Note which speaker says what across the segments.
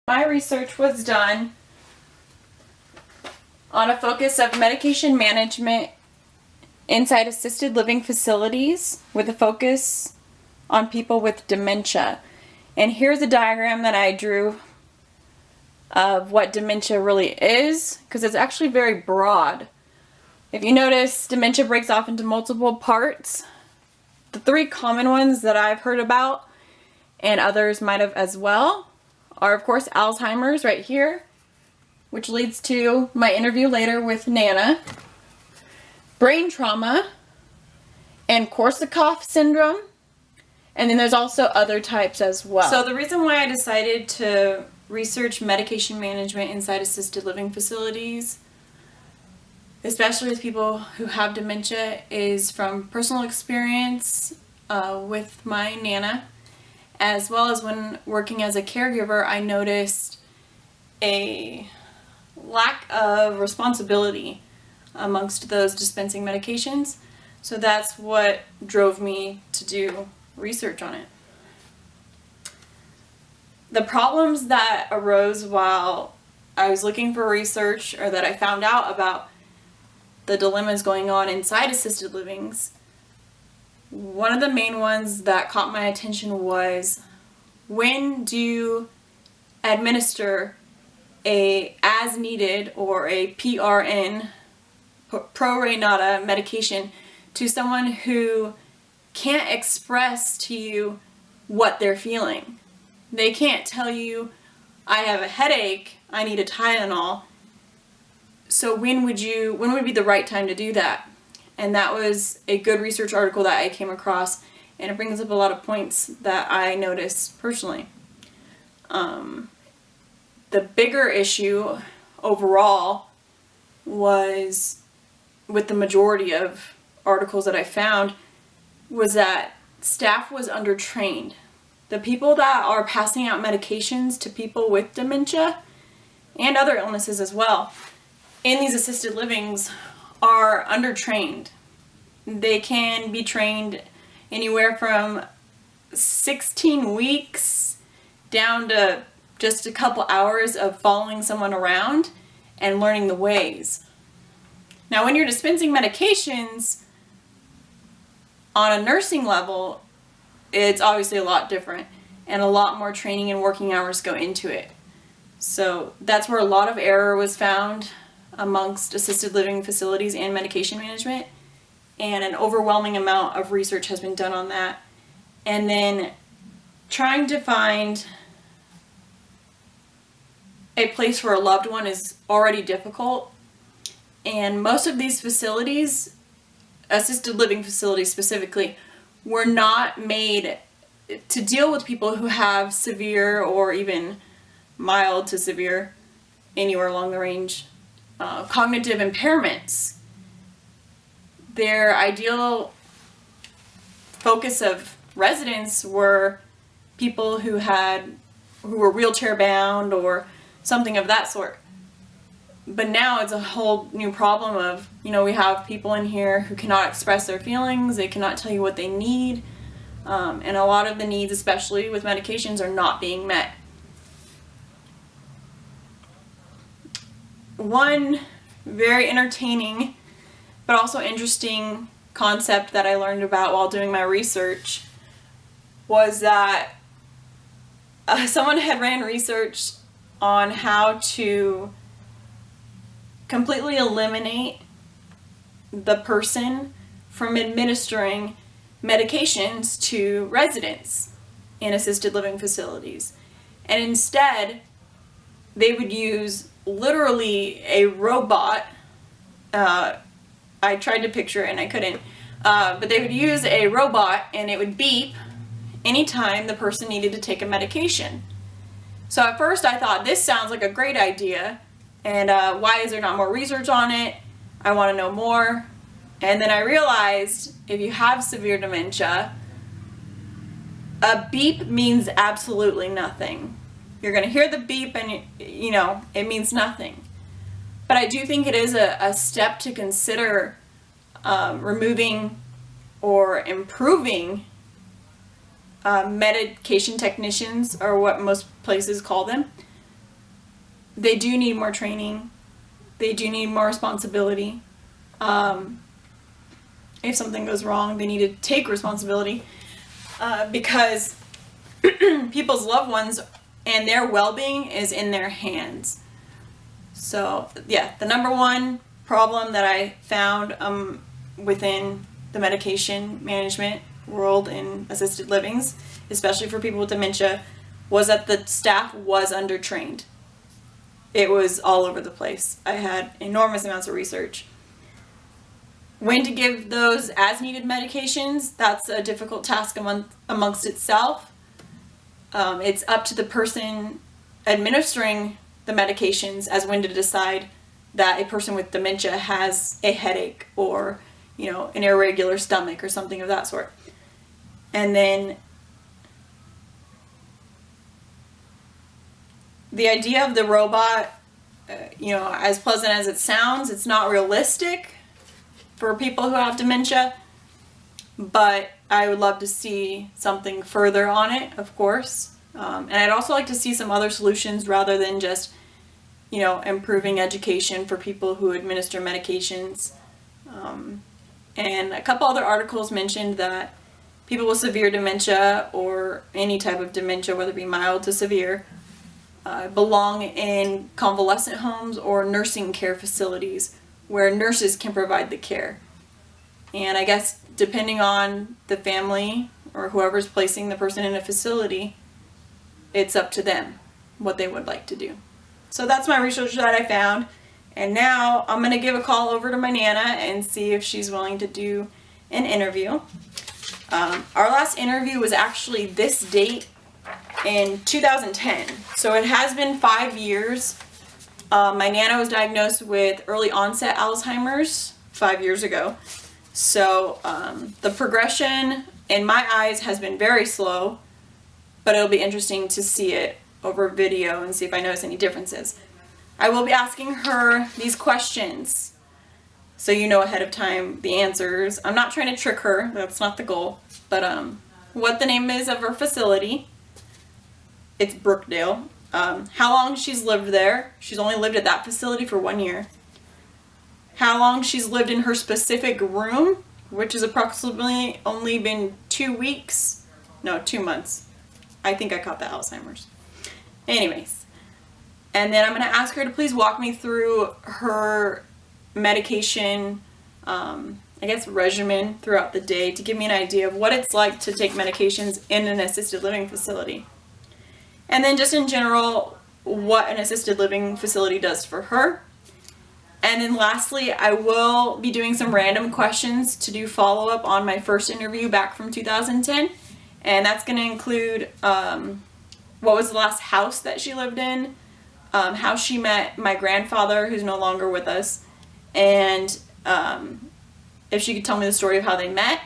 Speaker 1: My research was done on a focus of medication management inside assisted living facilities with a focus on people with dementia. And here's a diagram that I drew of what dementia really is, because it's actually very broad. If you notice, dementia breaks off into multiple parts. The three common ones that I've heard about, and others might have as well, are of course Alzheimer's right here, which leads to my interview later with Nana, brain trauma, and Korsakoff syndrome, and then there's also other types as well. So the reason why I decided to research medication management inside assisted living facilities, especially with people who have dementia, is from personal experience with my Nana, as well as when working as a caregiver. I noticed a lack of responsibility amongst those dispensing medications. So that's what drove me to do research on it. The problems that arose while I was looking for research, or that I found out about the dilemmas going on inside assisted livings, one of the main ones that caught my attention was, when do you administer a as needed or a PRN, pro rata medication, to someone who can't express to you what they're feeling? They can't tell you, I have a headache, I need a Tylenol. So when would be the right time to do that? And that was a good research article that I came across, and it brings up a lot of points that I noticed personally. The bigger issue overall was, with the majority of articles that I found, was that staff was undertrained. The people that are passing out medications to people with dementia and other illnesses as well in these assisted livings are undertrained. They can be trained anywhere from 16 weeks down to just a couple hours of following someone around and learning the ways. Now, when you're dispensing medications on a nursing level, it's obviously a lot different, and a lot more training and working hours go into it. So that's where a lot of error was found amongst assisted living facilities and medication management, and an overwhelming amount of research has been done on that. And then trying to find a place for a loved one is already difficult, and most of these facilities, assisted living facilities specifically, were not made to deal with people who have severe or even mild to severe, anywhere along the range, cognitive impairments. Their ideal focus of residents were people who were wheelchair bound or something of that sort. But now it's a whole new problem of, we have people in here who cannot express their feelings, they cannot tell you what they need, and a lot of the needs, especially with medications, are not being met. One very entertaining but also interesting concept that I learned about while doing my research was that someone had ran research on how to completely eliminate the person from administering medications to residents in assisted living facilities. And instead, they would use literally a robot. I tried to picture it and I couldn't. But they would use a robot, and it would beep anytime the person needed to take a medication. So at first I thought, this sounds like a great idea, and why is there not more research on it? I want to know more. And then I realized, if you have severe dementia, a beep means absolutely nothing. You're going to hear the beep and, it means nothing. But I do think it is a step to consider removing or improving medication technicians, or what most places call them, they do need more training. They do need more responsibility. If something goes wrong, they need to take responsibility because people's loved ones and their well-being is in their hands. So, yeah, the number one problem that I found within the medication management world in assisted livings, especially for people with dementia, was that the staff was undertrained. It was all over the place. I had enormous amounts of research. When to give those as needed medications, that's a difficult task amongst itself. It's up to the person administering the medications as when to decide that a person with dementia has a headache or, an irregular stomach or something of that sort. And then the idea of the robot, as pleasant as it sounds, it's not realistic for people who have dementia, but I would love to see something further on it, of course. And I'd also like to see some other solutions rather than just, improving education for people who administer medications. And a couple other articles mentioned that people with severe dementia or any type of dementia, whether it be mild to severe, belong in convalescent homes or nursing care facilities where nurses can provide the care. And I guess depending on the family or whoever's placing the person in a facility, it's up to them what they would like to do. So that's my research that I found. And now I'm going to give a call over to my Nana and see if she's willing to do an interview. Our last interview was actually this date in 2010. So it has been 5 years. My Nana was diagnosed with early onset Alzheimer's 5 years ago. So the progression in my eyes has been very slow, but it'll be interesting to see it over video and see if I notice any differences. I will be asking her these questions so you know ahead of time the answers. I'm not trying to trick her, that's not the goal, but what the name is of her facility. It's Brookdale. How long she's lived there. She's only lived at that facility for 1 year. How long she's lived in her specific room, which is approximately only been 2 weeks. No, 2 months. I think I caught the Alzheimer's. Anyways. And then I'm going to ask her to please walk me through her medication, regimen throughout the day to give me an idea of what it's like to take medications in an assisted living facility. And then just in general, what an assisted living facility does for her. And then lastly, I will be doing some random questions to do follow-up on my first interview back from 2010. And that's going to include what was the last house that she lived in, how she met my grandfather, who's no longer with us, and if she could tell me the story of how they met,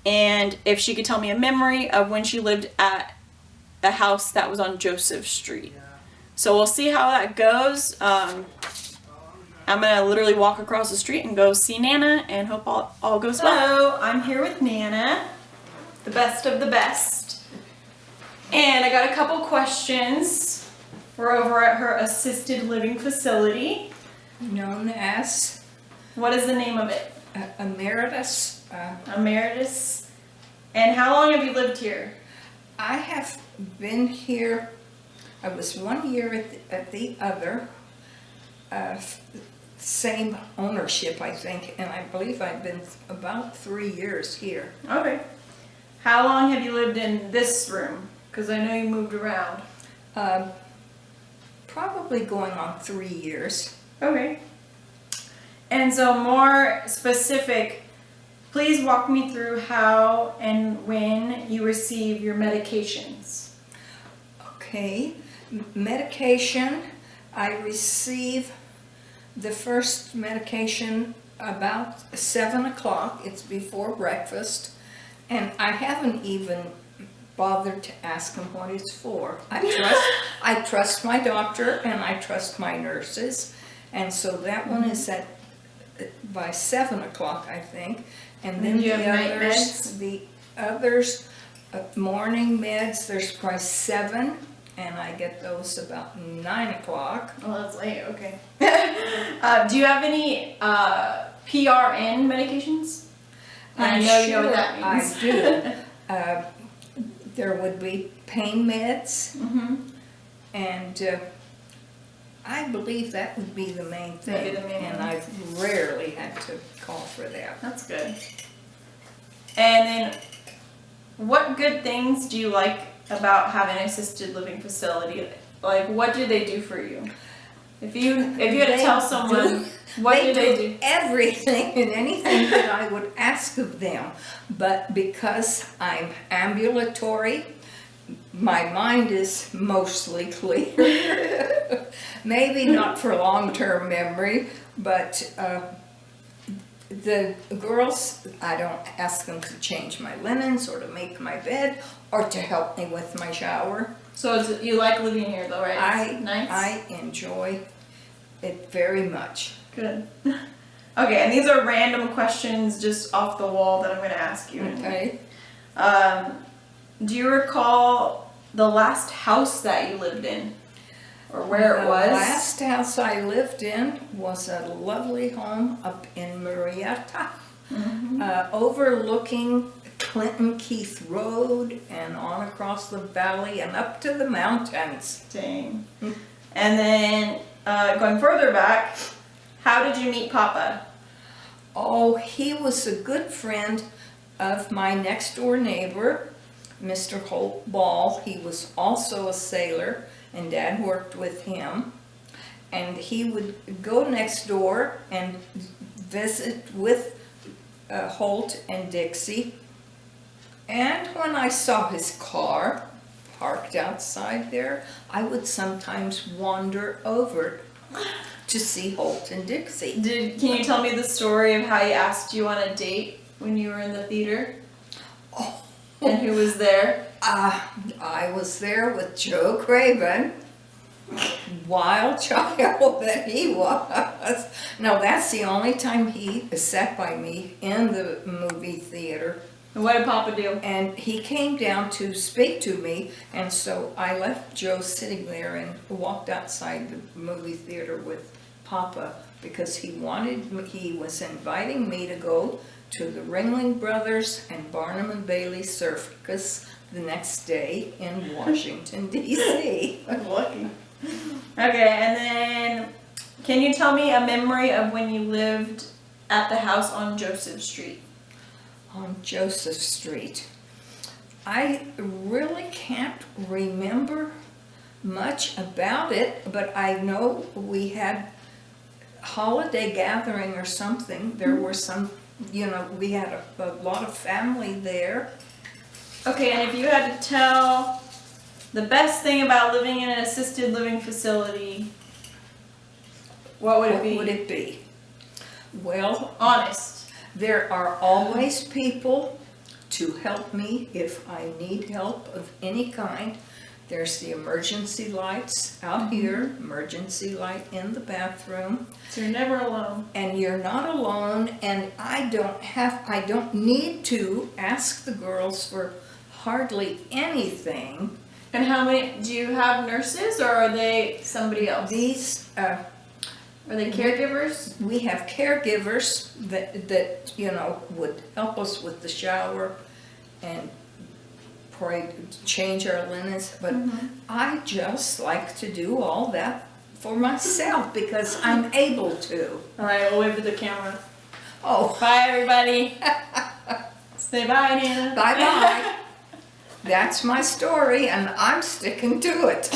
Speaker 1: and if she could tell me a memory of when she lived at a house that was on Joseph Street. So we'll see how that goes. I'm gonna literally walk across the street and go see Nana and hope all goes well. Hello, I'm here with Nana, the best of the best. And I got a couple questions. We're over at her assisted living facility.
Speaker 2: Known as?
Speaker 1: What is the name of it?
Speaker 2: Emeritus.
Speaker 1: Emeritus. And how long have you lived here?
Speaker 2: I have been here, I was 1 year at the other, same ownership I think, and I believe I've been about 3 years here.
Speaker 1: Okay. How long have you lived in this room? Because I know you moved around.
Speaker 2: Probably going on 3 years.
Speaker 1: Okay. And so more specific, please walk me through how and when you receive your medications.
Speaker 2: Okay. Medication, I receive the first medication about 7 o'clock. It's before breakfast. And I haven't even bothered to ask him what it's for. I trust my doctor and I trust my nurses, and so that one is at by 7 o'clock, I think. And then the others morning meds, there's by 7, and I get those about 9 o'clock.
Speaker 1: Oh, that's late. Okay. Do you have any PRN medications? I know you know what that means.
Speaker 2: I do. There would be pain meds, and I believe that would be the main thing.
Speaker 1: Maybe the main
Speaker 2: and
Speaker 1: one.
Speaker 2: I've rarely had to call for that.
Speaker 1: That's good. And then, what good things do you like about having an assisted living facility? Like, what do they do for you? If you had to tell someone, what do they do?
Speaker 2: Everything and anything that I would ask of them. But because I'm ambulatory, my mind is mostly clear. Maybe not for long-term memory, but the girls, I don't ask them to change my linens or to make my bed or to help me with my shower.
Speaker 1: So you like living here though, right? Nice.
Speaker 2: I enjoy it very much.
Speaker 1: Good. Okay, and these are random questions just off the wall that I'm going to ask you.
Speaker 2: Okay.
Speaker 1: Do you recall the last house that you lived in? Or where it was?
Speaker 2: The last house I lived in was a lovely home up in Marietta, overlooking Clinton Keith Road and on across the valley and up to the mountains.
Speaker 1: Dang. And then going further back, how did you meet Papa?
Speaker 2: Oh, he was a good friend of my next door neighbor, Mr. Holt Ball. He was also a sailor, and Dad worked with him. And he would go next door and visit with Holt and Dixie. And when I saw his car parked outside there, I would sometimes wander over to see Holt and Dixie.
Speaker 1: Can you tell me the story of how he asked you on a date when you were in the theater?
Speaker 2: Oh.
Speaker 1: And who was there?
Speaker 2: I was there with Joe Craven, wild child that he was. No, that's the only time he sat by me in the movie theater.
Speaker 1: And what did Papa do?
Speaker 2: And he came down to speak to me, and so I left Joe sitting there and walked outside the movie theater with Papa because he was inviting me to go to the Ringling Brothers and Barnum and Bailey Circus the next day in Washington, D.C.
Speaker 1: I'm lucky. Okay, and then can you tell me a memory of when you lived at the house on Joseph Street?
Speaker 2: On Joseph Street. I really can't remember much about it, but I know we had holiday gathering or something. There were some, we had a lot of family there.
Speaker 1: Okay, and if you had to tell the best thing about living in an assisted living facility, what would it be?
Speaker 2: What would it be? Well,
Speaker 1: honest.
Speaker 2: There are always people to help me if I need help of any kind. There's the emergency lights out here, emergency light in the bathroom.
Speaker 1: So you're never alone.
Speaker 2: And you're not alone, and I don't need to ask the girls for hardly anything.
Speaker 1: And how many, do you have nurses or are they somebody else?
Speaker 2: These,
Speaker 1: are they caregivers?
Speaker 2: We have caregivers that would help us with the shower and probably change our linens, but I just like to do all that for myself because I'm able to.
Speaker 1: All right, we'll wave to the camera.
Speaker 2: Oh.
Speaker 1: Bye, everybody. Say bye, Nana.
Speaker 2: Bye-bye. That's my story, and I'm sticking to it.